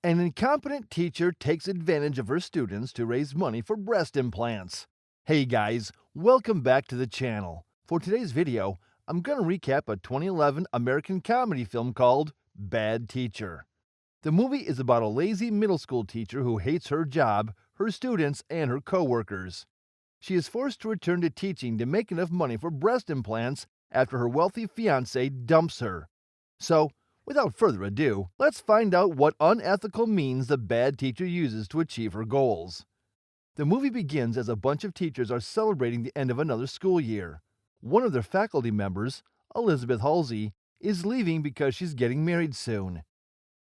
An incompetent teacher takes advantage of her students to raise money for breast implants. Hey guys, welcome back to the channel. For today's video, I'm going to recap a 2011 American comedy film called Bad Teacher. The movie is about a lazy middle school teacher who hates her job, her students, and her co-workers. She is forced to return to teaching to make enough money for breast implants after her wealthy fiancé dumps her. So, without further ado, let's find out what unethical means the bad teacher uses to achieve her goals. The movie begins as a bunch of teachers are celebrating the end of another school year. One of their faculty members, Elizabeth Halsey, is leaving because she's getting married soon.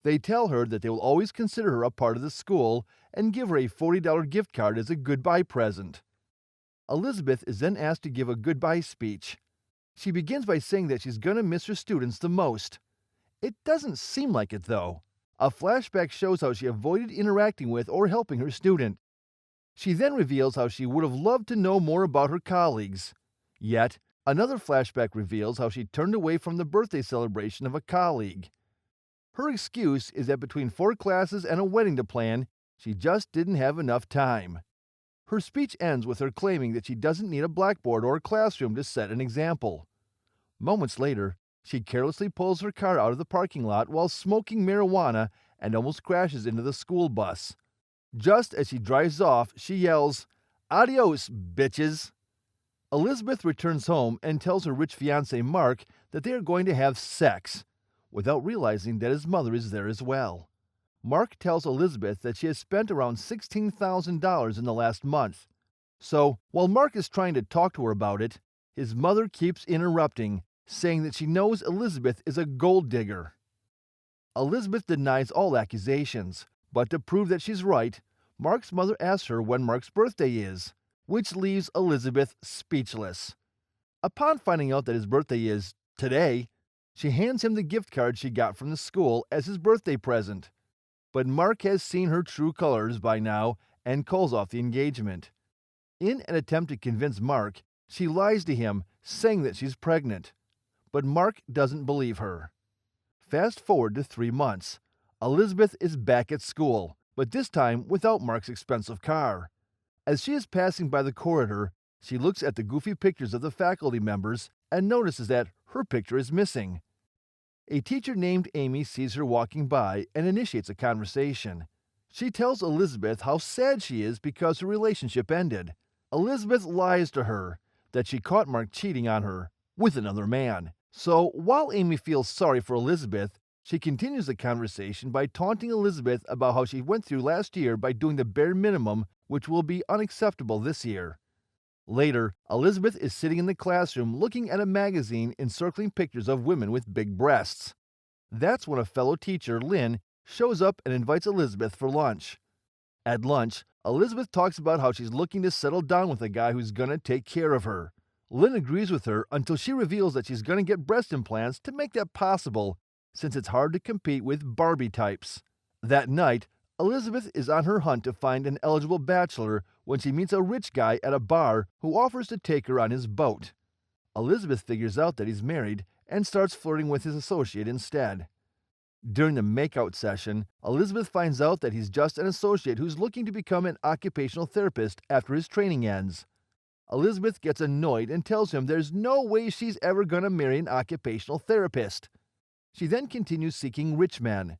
They tell her that they will always consider her a part of the school and give her a $40 gift card as a goodbye present. Elizabeth is then asked to give a goodbye speech. She begins by saying that she's going to miss her students the most. It doesn't seem like it, though. A flashback shows how she avoided interacting with or helping her student. She then reveals how she would have loved to know more about her colleagues. Yet, another flashback reveals how she turned away from the birthday celebration of a colleague. Her excuse is that between 4 classes and a wedding to plan, she just didn't have enough time. Her speech ends with her claiming that she doesn't need a blackboard or a classroom to set an example. Moments later, she carelessly pulls her car out of the parking lot while smoking marijuana and almost crashes into the school bus. Just as she drives off, she yells, "Adios, bitches!" Elizabeth returns home and tells her rich fiancé Mark that they are going to have sex, without realizing that his mother is there as well. Mark tells Elizabeth that she has spent around $16,000 in the last month. So, while Mark is trying to talk to her about it, his mother keeps interrupting, saying that she knows Elizabeth is a gold digger. Elizabeth denies all accusations, but to prove that she's right, Mark's mother asks her when Mark's birthday is, which leaves Elizabeth speechless. Upon finding out that his birthday is today, she hands him the gift card she got from the school as his birthday present. But Mark has seen her true colors by now and calls off the engagement. In an attempt to convince Mark, she lies to him, saying that she's pregnant. But Mark doesn't believe her. Fast forward to 3 months. Elizabeth is back at school, but this time without Mark's expensive car. As she is passing by the corridor, she looks at the goofy pictures of the faculty members and notices that her picture is missing. A teacher named Amy sees her walking by and initiates a conversation. She tells Elizabeth how sad she is because her relationship ended. Elizabeth lies to her that she caught Mark cheating on her with another man. So, while Amy feels sorry for Elizabeth, she continues the conversation by taunting Elizabeth about how she went through last year by doing the bare minimum, which will be unacceptable this year. Later, Elizabeth is sitting in the classroom looking at a magazine encircling pictures of women with big breasts. That's when a fellow teacher, Lynn, shows up and invites Elizabeth for lunch. At lunch, Elizabeth talks about how she's looking to settle down with a guy who's gonna take care of her. Lynn agrees with her until she reveals that she's gonna get breast implants to make that possible, since it's hard to compete with Barbie types. That night, Elizabeth is on her hunt to find an eligible bachelor when she meets a rich guy at a bar who offers to take her on his boat. Elizabeth figures out that he's married and starts flirting with his associate instead. During the makeout session, Elizabeth finds out that he's just an associate who's looking to become an occupational therapist after his training ends. Elizabeth gets annoyed and tells him there's no way she's ever gonna marry an occupational therapist. She then continues seeking rich men.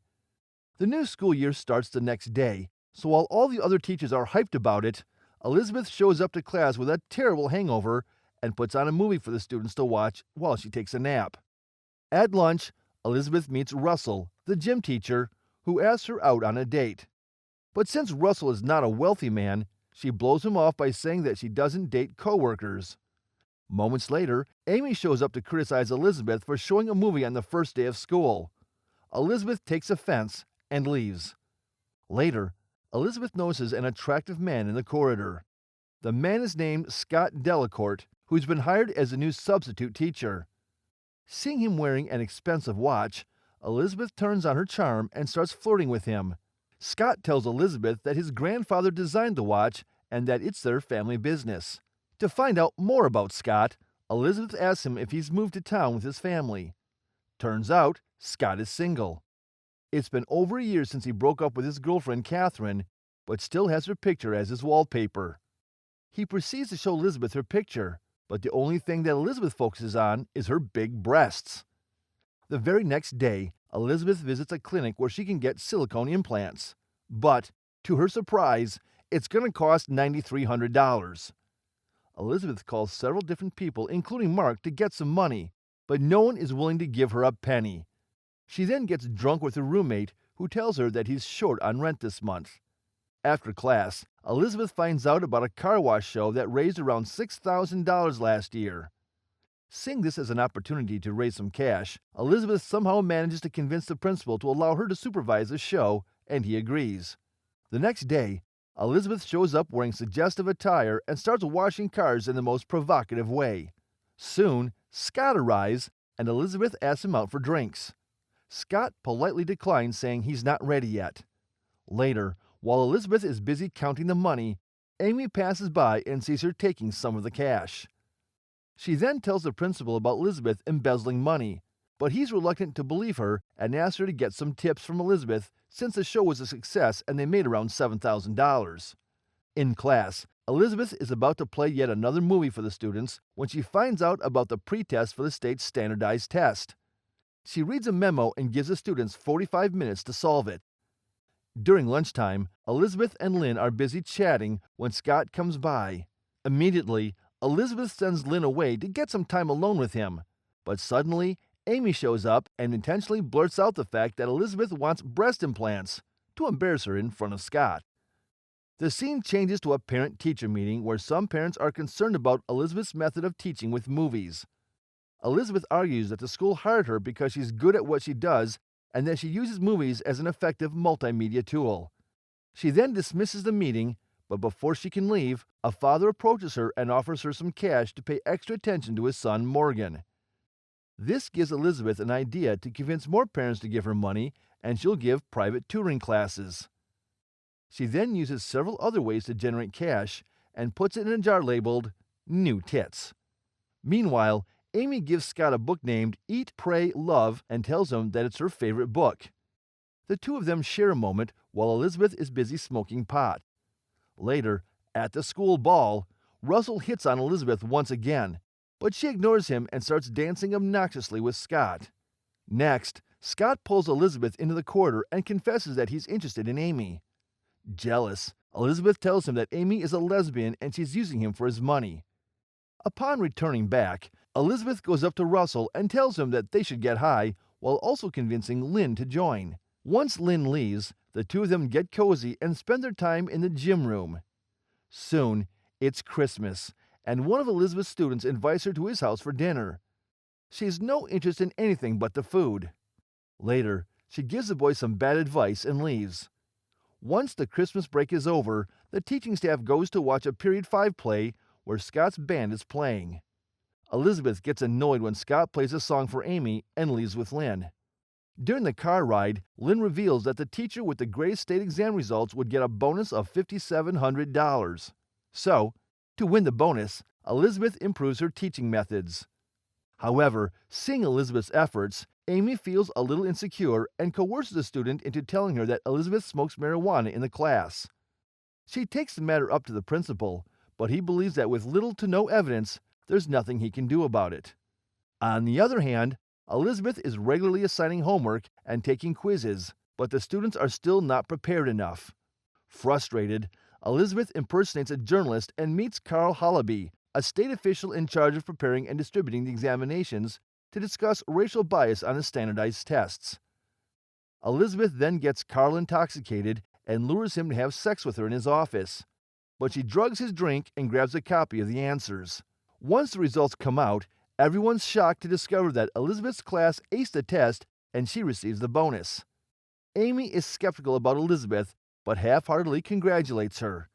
The new school year starts the next day, so while all the other teachers are hyped about it, Elizabeth shows up to class with a terrible hangover and puts on a movie for the students to watch while she takes a nap. At lunch, Elizabeth meets Russell, the gym teacher, who asks her out on a date. But since Russell is not a wealthy man, she blows him off by saying that she doesn't date coworkers. Moments later, Amy shows up to criticize Elizabeth for showing a movie on the first day of school. Elizabeth takes offense and leaves. Later, Elizabeth notices an attractive man in the corridor. The man is named Scott Delacourt, who's been hired as a new substitute teacher. Seeing him wearing an expensive watch, Elizabeth turns on her charm and starts flirting with him. Scott tells Elizabeth that his grandfather designed the watch and that it's their family business. To find out more about Scott, Elizabeth asks him if he's moved to town with his family. Turns out, Scott is single. It's been over a year since he broke up with his girlfriend Catherine, but still has her picture as his wallpaper. He proceeds to show Elizabeth her picture, but the only thing that Elizabeth focuses on is her big breasts. The very next day, Elizabeth visits a clinic where she can get silicone implants. But, to her surprise, it's going to cost $9,300. Elizabeth calls several different people, including Mark, to get some money, but no one is willing to give her a penny. She then gets drunk with her roommate, who tells her that he's short on rent this month. After class, Elizabeth finds out about a car wash show that raised around $6,000 last year. Seeing this as an opportunity to raise some cash, Elizabeth somehow manages to convince the principal to allow her to supervise the show, and he agrees. The next day, Elizabeth shows up wearing suggestive attire and starts washing cars in the most provocative way. Soon, Scott arrives, and Elizabeth asks him out for drinks. Scott politely declines, saying he's not ready yet. Later, while Elizabeth is busy counting the money, Amy passes by and sees her taking some of the cash. She then tells the principal about Elizabeth embezzling money, but he's reluctant to believe her and asks her to get some tips from Elizabeth since the show was a success and they made around $7,000. In class, Elizabeth is about to play yet another movie for the students when she finds out about the pretest for the state's standardized test. She reads a memo and gives the students 45 minutes to solve it. During lunchtime, Elizabeth and Lynn are busy chatting when Scott comes by. Immediately, Elizabeth sends Lynn away to get some time alone with him, but suddenly, Amy shows up and intentionally blurts out the fact that Elizabeth wants breast implants to embarrass her in front of Scott. The scene changes to a parent-teacher meeting where some parents are concerned about Elizabeth's method of teaching with movies. Elizabeth argues that the school hired her because she's good at what she does and that she uses movies as an effective multimedia tool. She then dismisses the meeting, but before she can leave, a father approaches her and offers her some cash to pay extra attention to his son Morgan. This gives Elizabeth an idea to convince more parents to give her money, and she'll give private tutoring classes. She then uses several other ways to generate cash and puts it in a jar labeled New Tits. Meanwhile, Amy gives Scott a book named Eat, Pray, Love and tells him that it's her favorite book. The two of them share a moment while Elizabeth is busy smoking pot. Later, at the school ball, Russell hits on Elizabeth once again, but she ignores him and starts dancing obnoxiously with Scott. Next, Scott pulls Elizabeth into the corridor and confesses that he's interested in Amy. Jealous, Elizabeth tells him that Amy is a lesbian and she's using him for his money. Upon returning back, Elizabeth goes up to Russell and tells him that they should get high, while also convincing Lynn to join. Once Lynn leaves, the two of them get cozy and spend their time in the gym room. Soon, it's Christmas, and one of Elizabeth's students invites her to his house for dinner. She has no interest in anything but the food. Later, she gives the boys some bad advice and leaves. Once the Christmas break is over, the teaching staff goes to watch a Period 5 play where Scott's band is playing. Elizabeth gets annoyed when Scott plays a song for Amy and leaves with Lynn. During the car ride, Lynn reveals that the teacher with the greatest state exam results would get a bonus of $5,700. So, to win the bonus, Elizabeth improves her teaching methods. However, seeing Elizabeth's efforts, Amy feels a little insecure and coerces the student into telling her that Elizabeth smokes marijuana in the class. She takes the matter up to the principal, but he believes that with little to no evidence, there's nothing he can do about it. On the other hand, Elizabeth is regularly assigning homework and taking quizzes, but the students are still not prepared enough. Frustrated, Elizabeth impersonates a journalist and meets Carl Hollaby, a state official in charge of preparing and distributing the examinations, to discuss racial bias on the standardized tests. Elizabeth then gets Carl intoxicated and lures him to have sex with her in his office, but she drugs his drink and grabs a copy of the answers. Once the results come out, everyone's shocked to discover that Elizabeth's class aced the test and she receives the bonus. Amy is skeptical about Elizabeth, but half-heartedly congratulates her.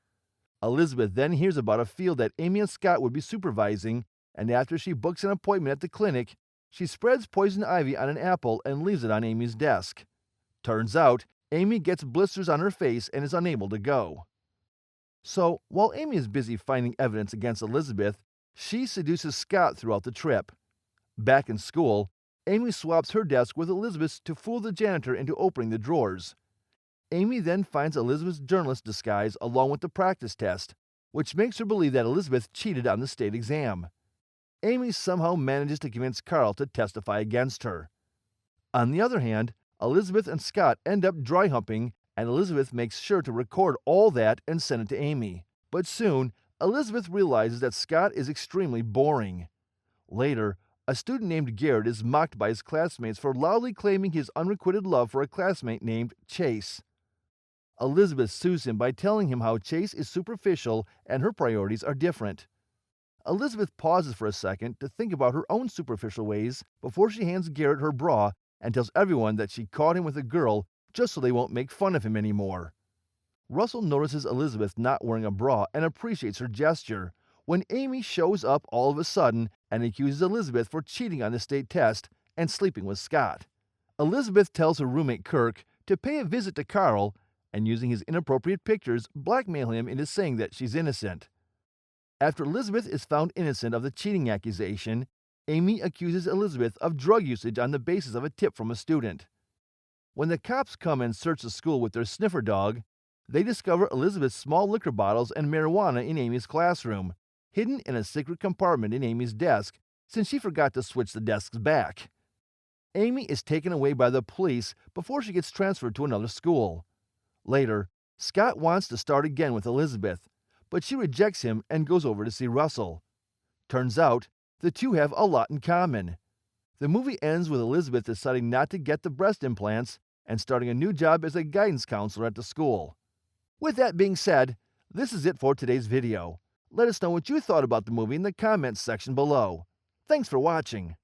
Elizabeth then hears about a field that Amy and Scott would be supervising, and after she books an appointment at the clinic, she spreads poison ivy on an apple and leaves it on Amy's desk. Turns out, Amy gets blisters on her face and is unable to go. So, while Amy is busy finding evidence against Elizabeth, she seduces Scott throughout the trip. Back in school, Amy swaps her desk with Elizabeth's to fool the janitor into opening the drawers. Amy then finds Elizabeth's journalist disguise along with the practice test, which makes her believe that Elizabeth cheated on the state exam. Amy somehow manages to convince Carl to testify against her. On the other hand, Elizabeth and Scott end up dry humping, and Elizabeth makes sure to record all that and send it to Amy. But soon, Elizabeth realizes that Scott is extremely boring. Later, a student named Garrett is mocked by his classmates for loudly claiming his unrequited love for a classmate named Chase. Elizabeth sues him by telling him how Chase is superficial and her priorities are different. Elizabeth pauses for a second to think about her own superficial ways before she hands Garrett her bra and tells everyone that she caught him with a girl just so they won't make fun of him anymore. Russell notices Elizabeth not wearing a bra and appreciates her gesture when Amy shows up all of a sudden and accuses Elizabeth for cheating on the state test and sleeping with Scott. Elizabeth tells her roommate Kirk to pay a visit to Carl and, using his inappropriate pictures, blackmail him into saying that she's innocent. After Elizabeth is found innocent of the cheating accusation, Amy accuses Elizabeth of drug usage on the basis of a tip from a student. When the cops come and search the school with their sniffer dog, they discover Elizabeth's small liquor bottles and marijuana in Amy's classroom, hidden in a secret compartment in Amy's desk since she forgot to switch the desks back. Amy is taken away by the police before she gets transferred to another school. Later, Scott wants to start again with Elizabeth, but she rejects him and goes over to see Russell. Turns out, the two have a lot in common. The movie ends with Elizabeth deciding not to get the breast implants and starting a new job as a guidance counselor at the school. With that being said, this is it for today's video. Let us know what you thought about the movie in the comments section below. Thanks for watching.